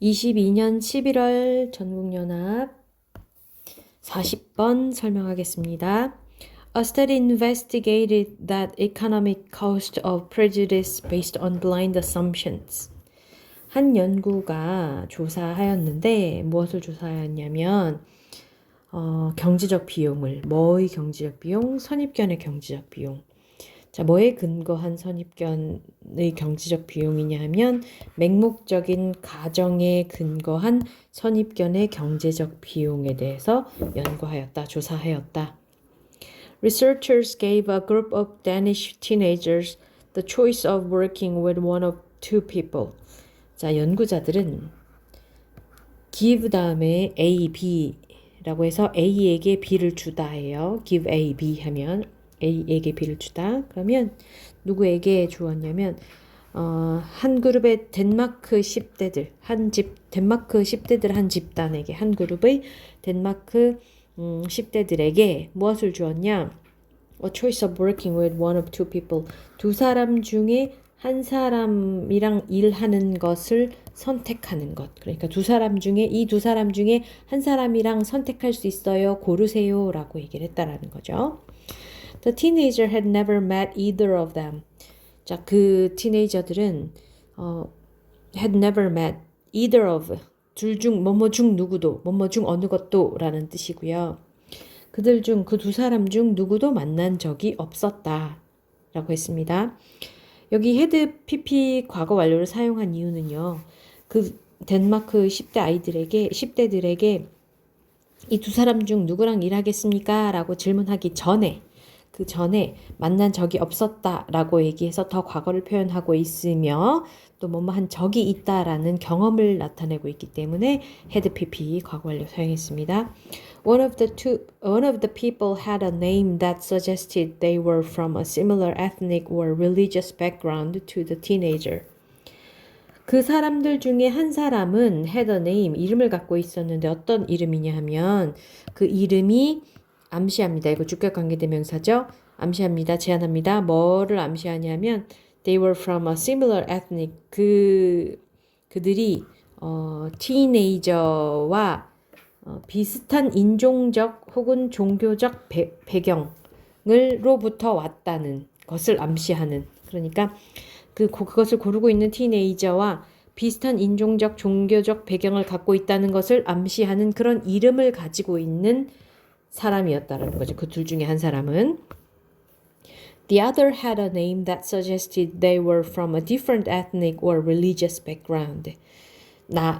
22년 11월 전국연합 40번 설명하겠습니다. A study investigated that economic cost of prejudice based on blind assumptions. 한 연구가 조사하였는데 무엇을 조사하였냐면 경제적 비용을, 뭐의 경제적 비용? 선입견의 경제적 비용. 자, 뭐에 근거한 선입견의 경제적 비용이냐 하면 맹목적인 가정에 근거한 선입견의 경제적 비용에 대해서 연구하였다, 조사하였다. Researchers gave a group of Danish teenagers the choice of working with one of two people. 자, 연구자들은 give 다음에 A, B라고 해서 A에게 B를 주다 해요. give A, B 하면 A에게 B를 주다. 그러면 누구에게 주었냐면 한 그룹의 덴마크 10대들 덴마크 10대들 한 집단에게 한 그룹의 덴마크 10대들에게 무엇을 주었냐? A choice of working with one of two people. 두 사람 중에 한 사람이랑 일하는 것을 선택하는 것. 그러니까 이 두 사람 중에 한 사람이랑 선택할 수 있어요. 고르세요라고 얘기를 했다라는 거죠. The teenager had never met either of them. 자, 그 티네이저들은 had never met either of 둘 중 뭐뭐 중 누구도 뭐뭐 중 어느 것도 라는 뜻이고요. 그들 중 그 두 사람 중 누구도 만난 적이 없었다 라고 했습니다. 여기 had pp 과거 완료를 사용한 이유는요. 그 덴마크 10대들에게 이 두 사람 중 누구랑 일하겠습니까? 라고 질문하기 전에 그 전에 만난 적이 없었다라고 얘기해서 더 과거를 표현하고 있으며 또 뭐뭐 한 적이 있다라는 경험을 나타내고 있기 때문에 had pp 과거 완료 사용했습니다. One of the people had a name that suggested they were from a similar ethnic or religious background to the teenager. 그 사람들 중에 한 사람은 had a name, 이름을 갖고 있었는데 어떤 이름이냐 하면 그 이름이 암시합니다. 이거 주격관계대명사죠. 암시합니다. 제안합니다. 뭐를 암시하냐면 they were from a similar ethnic. 그들이 티네이저와 비슷한 인종적 혹은 종교적 배경으로부터 왔다는 것을 암시하는. 그러니까 그것을 고르고 있는 티네이저와 비슷한 인종적 종교적 배경을 갖고 있다는 것을 암시하는 그런 이름을 가지고 있는 사람이었다라는 거죠. 그 둘 중에 한 사람은. The other had a name that suggested they were from a different ethnic or religious background.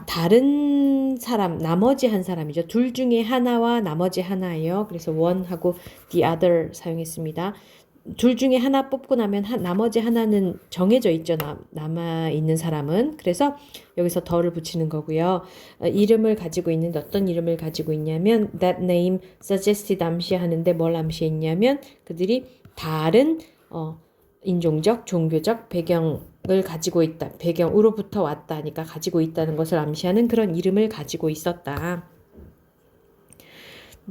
다른 사람, 나머지 한 사람이죠. 둘 중에 하나와 나머지 하나예요. 그래서 one하고 the other 사용했습니다. 둘 중에 하나 뽑고 나면 나머지 하나는 정해져 있죠. 남아있는 사람은. 그래서 여기서 더를 붙이는 거고요. 이름을 가지고 있는데 어떤 이름을 가지고 있냐면 that name suggested 암시하는데 뭘 암시했냐면 그들이 다른 인종적, 종교적 배경을 가지고 있다. 배경으로부터 왔다니까 가지고 있다는 것을 암시하는 그런 이름을 가지고 있었다.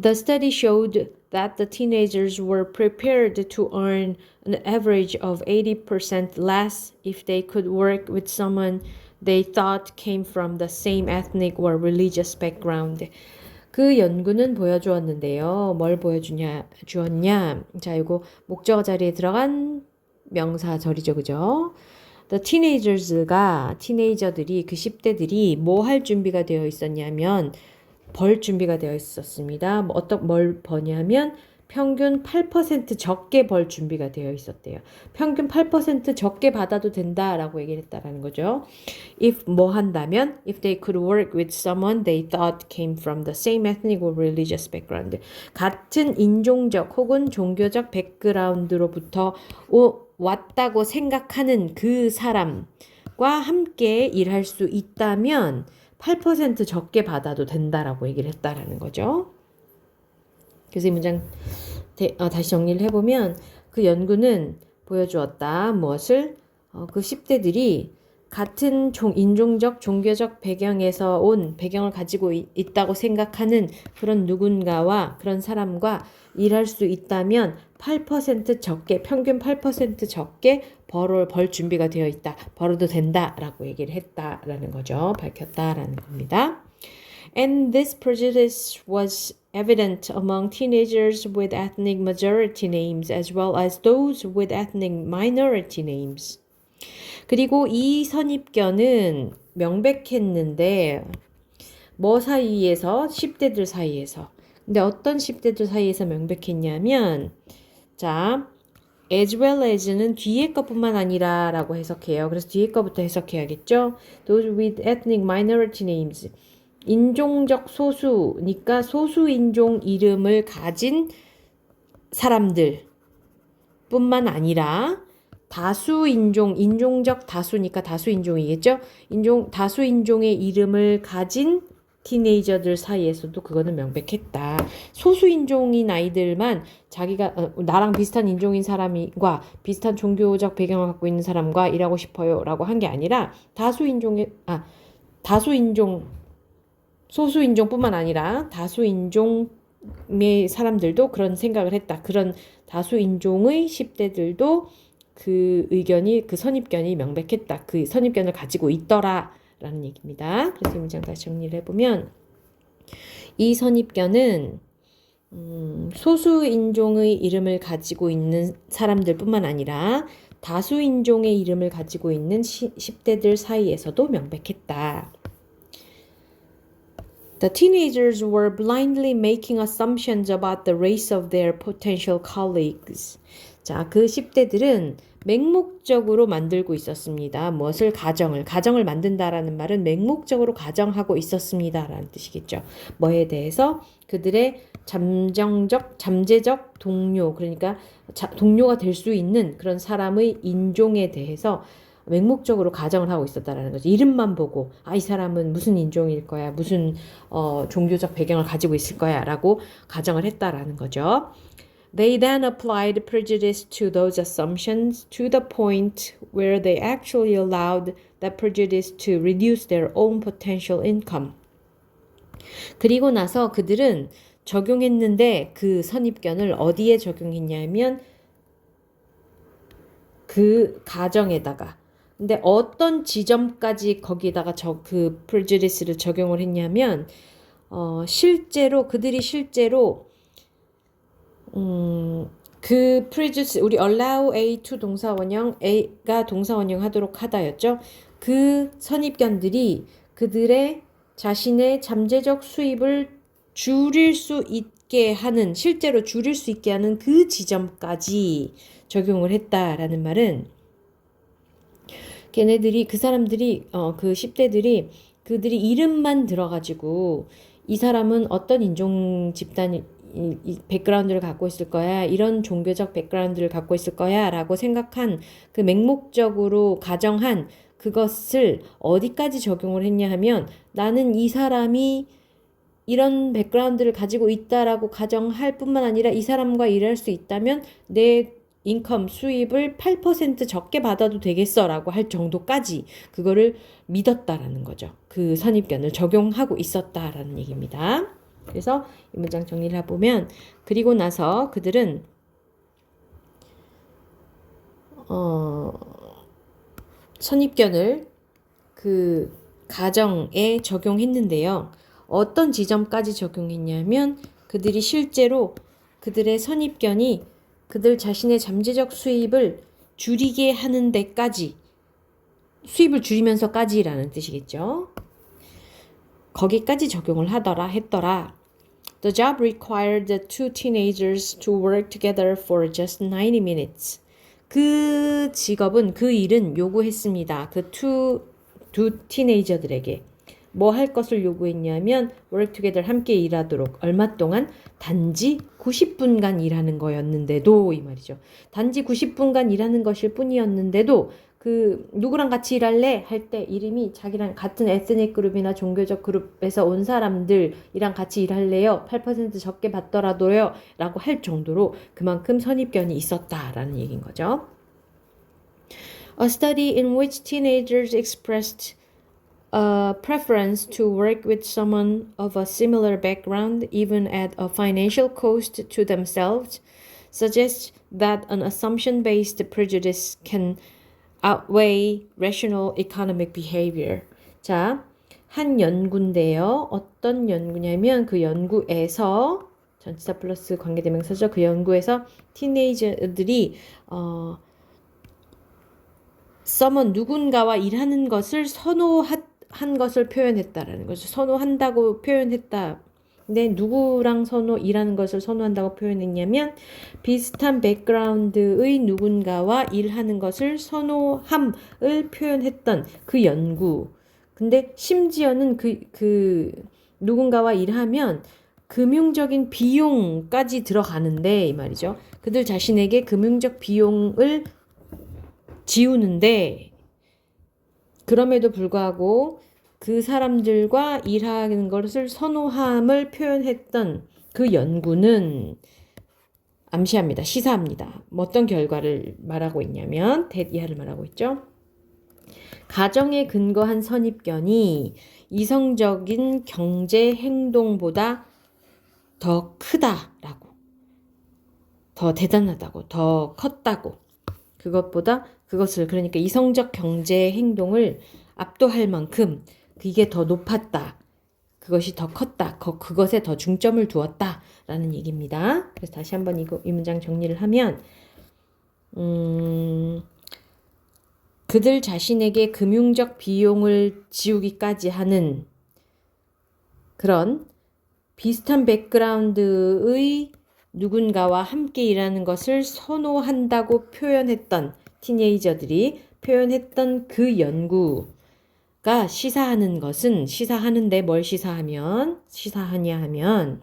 The study showed that the teenagers were prepared to earn an average of 80% less if they could work with someone they thought came from the same ethnic or religious background. 그 연구는 보여주었는데요. 뭘 주었냐? 자, 이거 목적어 자리에 들어간 명사절이죠, 그죠? The 티네이저들이 그 10대들이 뭐 할 준비가 되어 있었냐면 벌 준비가 되어 있었습니다. 뭘 버냐면 평균 8% 적게 벌 준비가 되어 있었대요. 평균 8% 적게 받아도 된다라고 얘기를 했다라는 거죠. If 뭐 한다면 if they could work with someone they thought came from the same ethnic or religious background. 같은 인종적 혹은 종교적 백그라운드로부터 왔다고 생각하는 그 사람과 함께 일할 수 있다면 8% 적게 받아도 된다라고 얘기를 했다라는 거죠. 그래서 이 문장 다시 정리를 해보면 그 연구는 보여주었다. 무엇을? 그 10대들이 같은 인종적, 종교적 배경을 가지고 있다고 생각하는 그런 누군가와 그런 사람과 일할 수 있다면 8% 적게, 평균 8% 적게 벌 준비가 되어 있다. 벌어도 된다라고 얘기를 했다라는 거죠. 밝혔다라는 겁니다. And this prejudice was evident among teenagers with ethnic majority names as well as those with ethnic minority names. 그리고 이 선입견은 명백했는데 뭐 사이에서? 10대들 사이에서. 근데 어떤 10대들 사이에서 명백했냐면 자, as well as는 뒤에 것뿐만 아니라 라고 해석해요. 그래서 뒤에 것부터 해석해야겠죠? Those with ethnic minority names. 인종적 소수니까 소수인종 이름을 가진 사람들 뿐만 아니라 인종적 다수니까 다수인종이겠죠? 다수인종의 이름을 가진 티네이저들 사이에서도 그거는 명백했다. 소수인종인 아이들만 자기가 나랑 비슷한 인종인 사람과 비슷한 종교적 배경을 갖고 있는 사람과 일하고 싶어요 라고 한 게 아니라 소수인종뿐만 아니라 다수인종의 사람들도 그런 생각을 했다. 그런 다수인종의 10대들도 그 선입견이 명백했다. 그 선입견을 가지고 있더라 라는 얘기입니다. 그래서 이 문장 다시 정리를 해보면 이 선입견은 소수인종의 이름을 가지고 있는 사람들뿐만 아니라 다수인종의 이름을 가지고 있는 10대들 사이에서도 명백했다. The teenagers were blindly making assumptions about the race of their potential colleagues. 자, 그 10대들은 맹목적으로 만들고 있었습니다. 무엇을? 가정을 만든다라는 말은 맹목적으로 가정하고 있었습니다라는 뜻이겠죠. 뭐에 대해서? 그들의 잠재적 동료, 그러니까 동료가 될 수 있는 그런 사람의 인종에 대해서 맹목적으로 가정을 하고 있었다라는 거죠. 이름만 보고 이 사람은 무슨 인종일 거야, 무슨 종교적 배경을 가지고 있을 거야 라고 가정을 했다라는 거죠. They then applied prejudice to those assumptions to the point where they actually allowed that prejudice to reduce their own potential income. 그리고 나서 그들은 적용했는데 그 선입견을 어디에 적용했냐면 그 가정에다가. 근데 어떤 지점까지 거기다가 그 prejudice를 적용을 했냐면 그들이 실제로 그 prejudice, 우리 allow A to 동사원형, A가 동사원형 하도록 하다였죠. 그 선입견들이 그들의 자신의 잠재적 수입을 실제로 줄일 수 있게 하는 그 지점까지 적용을 했다라는 말은 그 사람들이, 그 10대들이 그들이 이름만 들어가지고 이 사람은 어떤 인종 집단 이 백그라운드를 갖고 있을 거야, 이런 종교적 백그라운드를 갖고 있을 거야 라고 생각한 그 맹목적으로 가정한 그것을 어디까지 적용을 했냐 하면 나는 이 사람이 이런 백그라운드를 가지고 있다라고 가정할 뿐만 아니라 이 사람과 일할 수 있다면 내 수입을 8% 적게 받아도 되겠어 라고 할 정도까지 그거를 믿었다라는 거죠. 그 선입견을 적용하고 있었다라는 얘기입니다. 그래서 이 문장 정리를 해보면 그리고 나서 그들은 선입견을 그 가정에 적용했는데요. 어떤 지점까지 적용했냐면 그들이 실제로 그들의 선입견이 그들 자신의 잠재적 수입을 줄이게 하는 데까지, 수입을 줄이면서까지라는 뜻이겠죠. 거기까지 적용을 했더라. The job required the two teenagers to work together for just 90 minutes. 그 일은 요구했습니다. 그 두 티네이저들에게 뭐 할 것을 요구했냐면 work together, 함께 일하도록. 얼마 동안? 단지 90분간 일하는 거였는데도, 이 말이죠. 단지 90분간 일하는 것일 뿐이었는데도 누구랑 같이 일할래? 할 때 이름이 자기랑 같은 에스닉 그룹이나 종교적 그룹에서 온 사람들이랑 같이 일할래요? 8% 적게 받더라도요? 라고 할 정도로 그만큼 선입견이 있었다라는 얘기인 거죠. A study in which teenagers expressed a preference to work with someone of a similar background, even at a financial cost to themselves, suggests that an assumption-based prejudice can outweigh rational economic behavior. 자, 한 연구인데요. 어떤 연구냐면 그 연구에서 전치사 플러스 관계대명사죠. 그 연구에서 티네이저들이 someone 누군가와 일하는 것을 선호한 것을 표현했다라는 거죠. 선호한다고 표현했다. 근데 누구랑 일하는 것을 선호한다고 표현했냐면 비슷한 백그라운드의 누군가와 일하는 것을 선호함을 표현했던 그 연구. 근데 심지어는 그 누군가와 일하면 금융적인 비용까지 들어가는데 이 말이죠. 그들 자신에게 금융적 비용을 지우는데 그럼에도 불구하고 그 사람들과 일하는 것을 선호함을 표현했던 그 연구는 암시합니다. 시사합니다. 어떤 결과를 말하고 있냐면 이하를 말하고 있죠. 가정에 근거한 선입견이 이성적인 경제 행동보다 더 크다라고, 더 대단하다고, 더 컸다고, 그것을 그러니까 이성적 경제 행동을 압도할 만큼 이게 더 높았다, 그것이 더 컸다, 그것에 더 중점을 두었다라는 얘기입니다. 그래서 다시 한번 이 문장 정리를 하면 그들 자신에게 금융적 비용을 지우기까지 하는 그런 비슷한 백그라운드의 누군가와 함께 일하는 것을 선호한다고 표현했던 티네이저들이 표현했던 그 연구가 시사하는데 뭘 시사하냐 하면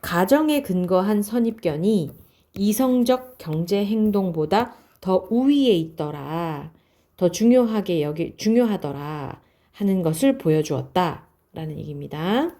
가정에 근거한 선입견이 이성적 경제 행동보다 더 우위에 있더라, 더 중요하더라 하는 것을 보여주었다라는 얘기입니다.